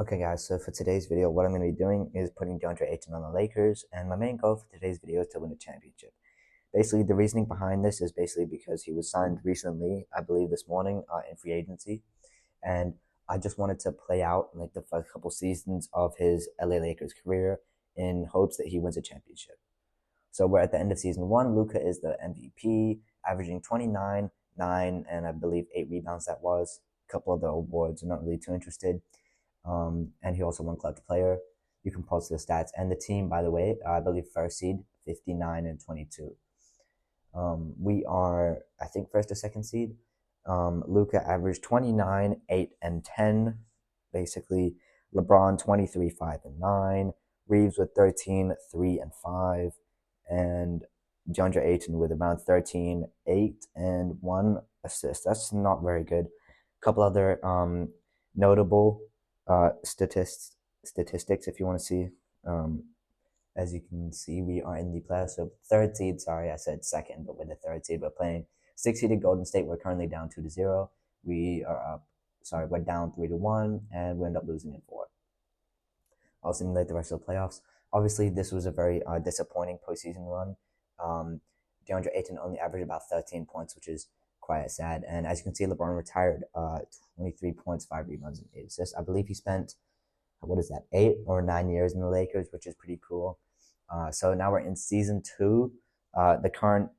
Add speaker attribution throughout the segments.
Speaker 1: Okay guys, so for today's video, what I'm going to be doing is putting Deandre Ayton on the Lakers, and my main goal for today's video is to win a championship. Basically, the reasoning behind this is basically because he was signed recently, I believe this morning, in free agency, and I just wanted to play out like the first couple seasons of his LA Lakers career in hopes that he wins a championship. So we're at the end of season one. Luka is the MVP, averaging 29, 9, and I believe 8 rebounds that was. A couple of the awards, I'm not really too interested. And he also won Clutch Player. You can post the stats. And the team, by the way, I believe first seed, 59 and 22. We are, I think, first or second seed. Luka averaged 29, 8, and 10. Basically, LeBron 23, 5, and 9. Reeves with 13, 3, and 5. And Deandre Ayton with around 13, 8, and 1 assist. That's not very good. A couple other notable statistics if you want to see. As you can see, we are in the playoffs. So third seed, sorry, I said second, but with the third seed, we're playing 6-seeded Golden State. We're currently down 2-0. We are up, we're down 3-1, and we end up losing in 4. I'll simulate the rest of the playoffs. Obviously, this was a very disappointing postseason run. Deandre Ayton only averaged about 13 points, which is quite sad. And as you can see, LeBron retired 23 points, 5 rebounds, and 8 assists. I believe he spent, 8 or 9 years in the Lakers, which is pretty cool. So now we're in season 2. The current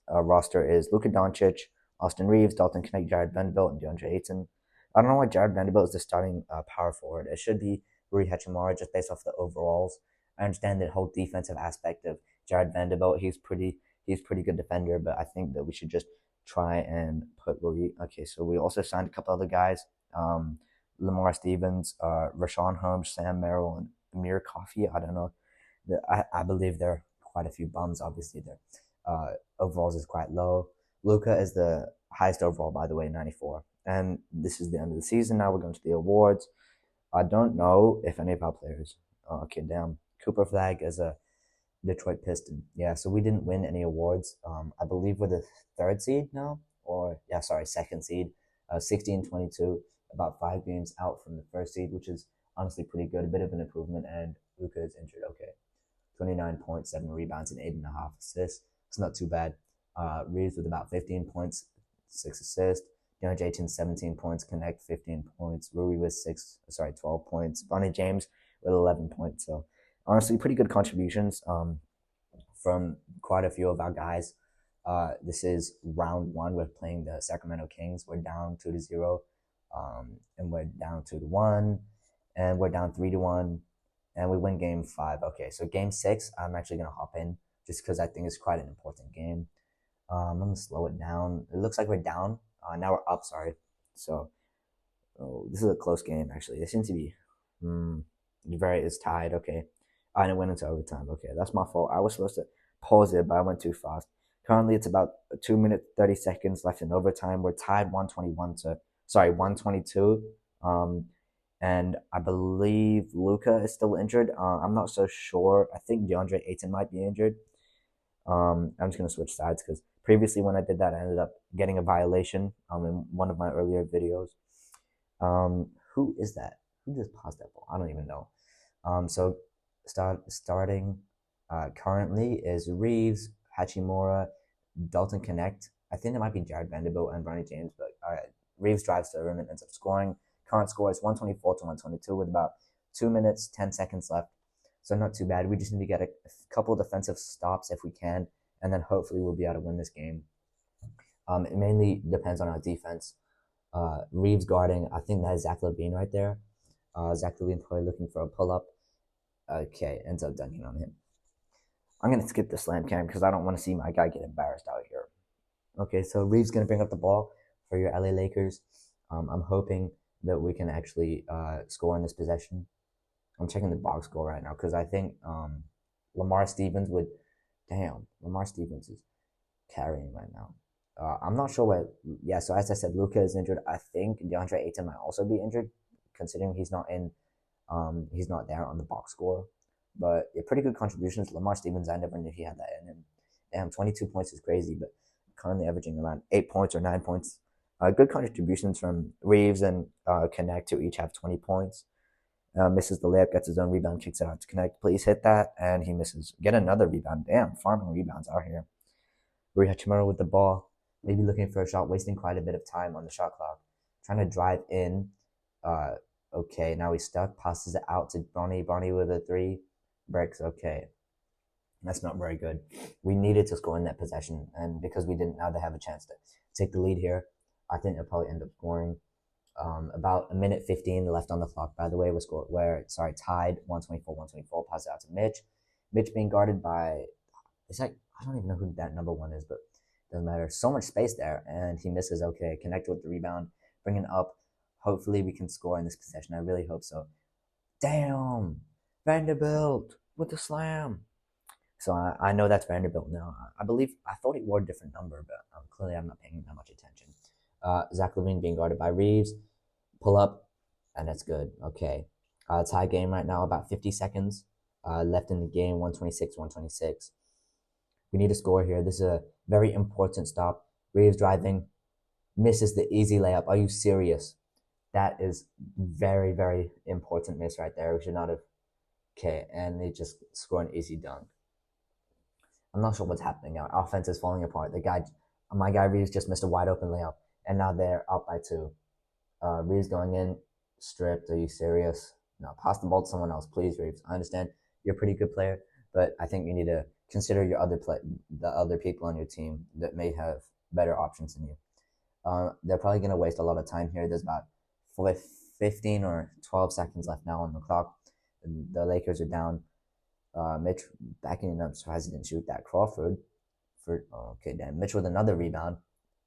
Speaker 1: roster is Luka Doncic, Austin Reeves, Dalton Knecht, Jared Vanderbilt, and Deandre Ayton. I don't know why Jared Vanderbilt is the starting power forward. It should be Rui Hachimura just based off the overalls. I understand the whole defensive aspect of Jared Vanderbilt. He's pretty good defender, but I think that we should just try and put Rui. Okay, so we also signed a couple other guys. Lamar Stevens, Rashawn Holmes, Sam Merrill, and Amir Coffey. I don't know. I believe there are quite a few bums. Obviously, their overalls is quite low. Luka is the highest overall, by the way, 94. And this is the end of the season. Now we're going to the awards. I don't know if any of our players. Okay, damn. Cooper Flag is a Detroit Piston. Yeah, so we didn't win any awards. I believe we're the third seed now, second seed. 16-22, about 5 games out from the first seed, which is honestly pretty good. A bit of an improvement, and Luka is injured. Okay, 29.7 rebounds and 8.5 assists. It's not too bad. Reeves with about 15 points, 6 assists. Deandre Ayton 17 points, Knecht 15 points, Rui with 12 points, Bronny James with 11 points. So honestly, pretty good contributions from quite a few of our guys. This is round 1. We're playing the Sacramento Kings. We're down 2-0, and we're down 2-1, and we're down 3-1, and we win game 5. Okay, so game 6, I'm actually gonna hop in just because I think it's quite an important game. I'm gonna slow it down. It looks like we're down. Now we're up. Sorry. So this is a close game. Actually, it seems to be it's tied. Okay, and it went into overtime. Okay, that's my fault. I was supposed to pause it, but I went too fast. Currently, it's about 2 minutes 30 seconds left in overtime. We're tied 122. And I believe Luka is still injured. I'm not so sure. I think Deandre Ayton might be injured. I'm just gonna switch sides because previously when I did that, I ended up getting a violation in one of my earlier videos. Who is that? Who just paused that ball? I don't even know. So starting currently is Reeves, Hachimura, Dalton Knecht. I think it might be Jared Vanderbilt and Bronny James, but Reeves drives to the rim and ends up scoring. Current score is 124-122 with about 2 minutes 10 seconds left. So not too bad. We just need to get a couple defensive stops if we can, and then hopefully we'll be able to win this game. It mainly depends on our defense. Reeves guarding, I think that is Zach LaVine right there. Zach LaVine probably looking for a pull-up. Okay, ends up dunking on him. I'm going to skip the slam cam because I don't want to see my guy get embarrassed out here. Okay, so Reeves going to bring up the ball for your LA Lakers. I'm hoping that we can actually score in this possession. I'm checking the box score right now because I think Lamar Stevens is carrying right now. I'm not sure what. Yeah, so as I said, Luka is injured. I think Deandre Ayton might also be injured, considering he's not in. He's not there on the box score. But yeah, pretty good contributions. Lamar Stevens, I never knew he had that in him. Damn, 22 points is crazy, but currently averaging around 8 points or 9 points. Good contributions from Reeves and Knecht, who each have 20 points. Misses the layup, gets his own rebound, kicks it out to Connect. Please hit that, and he misses. Get another rebound. Damn, farming rebounds out here. Rui Hachimura with the ball, maybe looking for a shot, wasting quite a bit of time on the shot clock. Trying to drive in. Okay, now he's stuck. Passes it out to Bonnie. Bonnie with a three. Breaks. Okay. That's not very good. We needed to score in that possession, and because we didn't, now they have a chance to take the lead here. I think they'll probably end up scoring. About a minute 15 left on the clock, by the way, was scored tied 124. Pass it out to Mitch. Mitch being guarded by, it's like, I don't even know who that number one is, but doesn't matter. So much space there, and he misses. Okay, connect with the rebound, bring it up. Hopefully we can score in this possession. I really hope so. Damn, Vanderbilt with the slam. So I know that's Vanderbilt now. I thought he wore a different number, but clearly I'm not paying that much attention. Zach LaVine being guarded by Reeves. Pull up, and that's good. Okay. Tie game right now, about 50 seconds left in the game, 126. We need a score here. This is a very important stop. Reeves driving, misses the easy layup. Are you serious? That is very, very important miss right there. We should not have. Okay, and they just score an easy dunk. I'm not sure what's happening now. Offense is falling apart. My guy Reeves just missed a wide open layup, and now they're up by 2. Reeves going in, stripped. Are you serious? No, pass the ball to someone else, please, Reeves. I understand you're a pretty good player, but I think you need to consider the other people on your team that may have better options than you. They're probably going to waste a lot of time here. There's about 15 or 12 seconds left now on the clock. The Lakers are down. Mitch backing it up, surprised he didn't shoot that. Crawford Mitch with another rebound.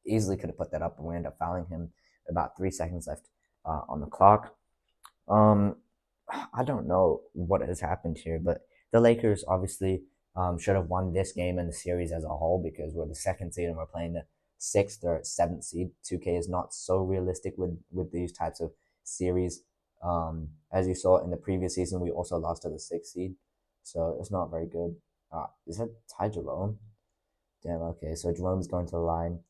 Speaker 1: Easily could have put that up, but we end up fouling him. About 3 seconds left on the clock. I don't know what has happened here, but the Lakers obviously should have won this game and the series as a whole because we're the 2nd seed and we're playing the 6th or 7th seed. 2K is not so realistic with these types of series. As you saw in the previous season, we also lost to the 6th seed, so it's not very good. Is that Ty Jerome? Damn. Okay, so Jerome's going to the line.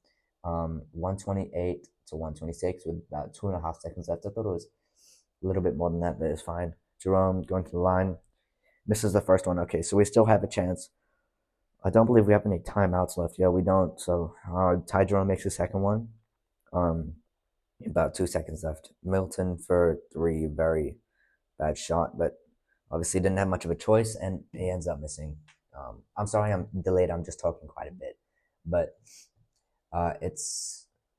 Speaker 1: 128 to 126 with about 2.5 seconds left. I thought it was a little bit more than that, but it's fine. Jerome going to the line. Misses the first one. Okay, so we still have a chance. I don't believe we have any timeouts left. Yeah, we don't. So Ty Jerome makes the second one. About 2 seconds left. Milton for 3. Very bad shot, but obviously didn't have much of a choice, and he ends up missing. I'm sorry I'm delayed. I'm just talking quite a bit, but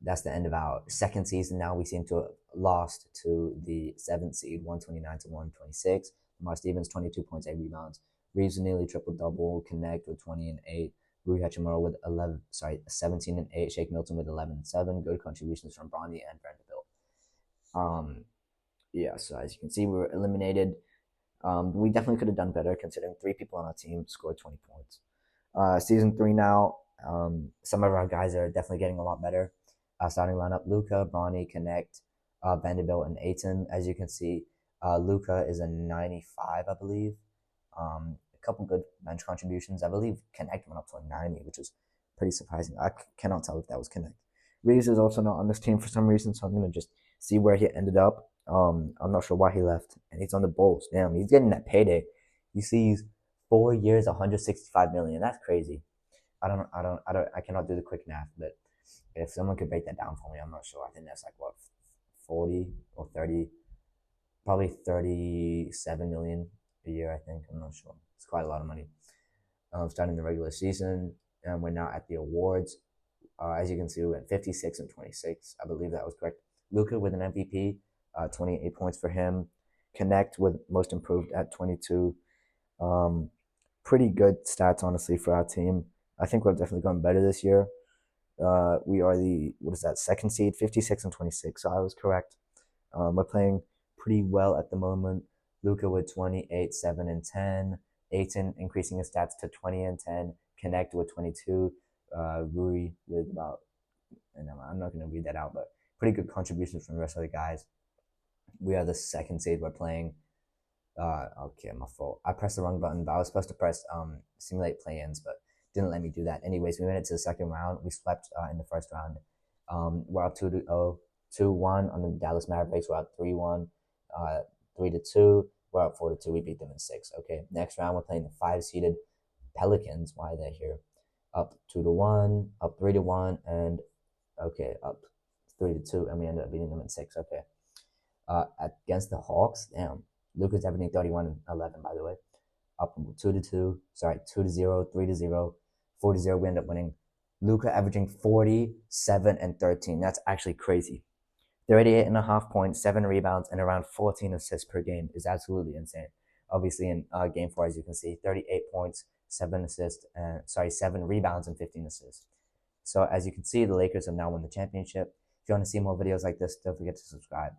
Speaker 1: that's the end of our 2nd season. Now we seem to have lost to the 7th seed, 129 to 126. Lamar Stevens, 22 points, 8 rebounds. Reeves nearly triple-double. Connect with 20 and 8. Rui Hachimura with 17 and 8. Shake Milton with 11 and 7. Good contributions from Bronny and Vanderbilt. Yeah, so as you can see, we were eliminated. We definitely could have done better considering 3 people on our team scored 20 points. Season 3 now. Some of our guys are definitely getting a lot better. Starting lineup: Luka, Bronny, Connect, Vanderbilt, and Ayton. As you can see, Luka is a 95, I believe. A couple good bench contributions. I believe Connect went up to a 90, which is pretty surprising. I cannot tell if that was Connect. Reeves is also not on this team for some reason, so I'm going to just see where he ended up. I'm not sure why he left, and he's on the Bulls. Damn, he's getting that payday. You see, he's 4 years, 165 million. That's crazy. I cannot do the quick math, but if someone could break that down for me, I'm not sure. I think that's like what, 40 or 30, probably 37 million a year. I think, I'm not sure. It's quite a lot of money. Starting the regular season, and we're now at the awards. As you can see, we went 56 and 26. I believe that was correct. Luka with an MVP, 28 points for him. Connect with most improved at 22. Pretty good stats, honestly, for our team. I think we've definitely gone better this year. We are the, 2nd seed, 56 and 26. So I was correct. We're playing pretty well at the moment. Luka with 28, 7 and 10. Ayton increasing his stats to 20 and 10. Connect with 22. Rui with about, and I'm not going to read that out, but pretty good contributions from the rest of the guys. We are the 2nd seed. We're playing. Okay, my fault. I pressed the wrong button, but I was supposed to press simulate play-ins, but didn't let me do that. Anyways, we made it to the 2nd round. We swept in the 1st round. We're up 2-1 on the Dallas Mavericks. We're up 3-1. 3-2. We're up 4-2. We beat them in 6. Okay, next round we're playing the 5-seeded Pelicans. Why they're here? Up 2-1, up 3-1, and okay, up 3-2, and we ended up beating them in 6. Okay. Against the Hawks, damn. Luka's averaging 31 and 11, by the way. Up 2-2, sorry, 2-0, 3-0, 4-0. We end up winning. Luka averaging 47 and 13. That's actually crazy. 38.5 points, 7 rebounds, and around 14 assists per game is absolutely insane. Obviously, in game 4, as you can see, 38 points, 7 assists, and 7 rebounds and 15 assists. So as you can see, the Lakers have now won the championship. If you want to see more videos like this, don't forget to subscribe.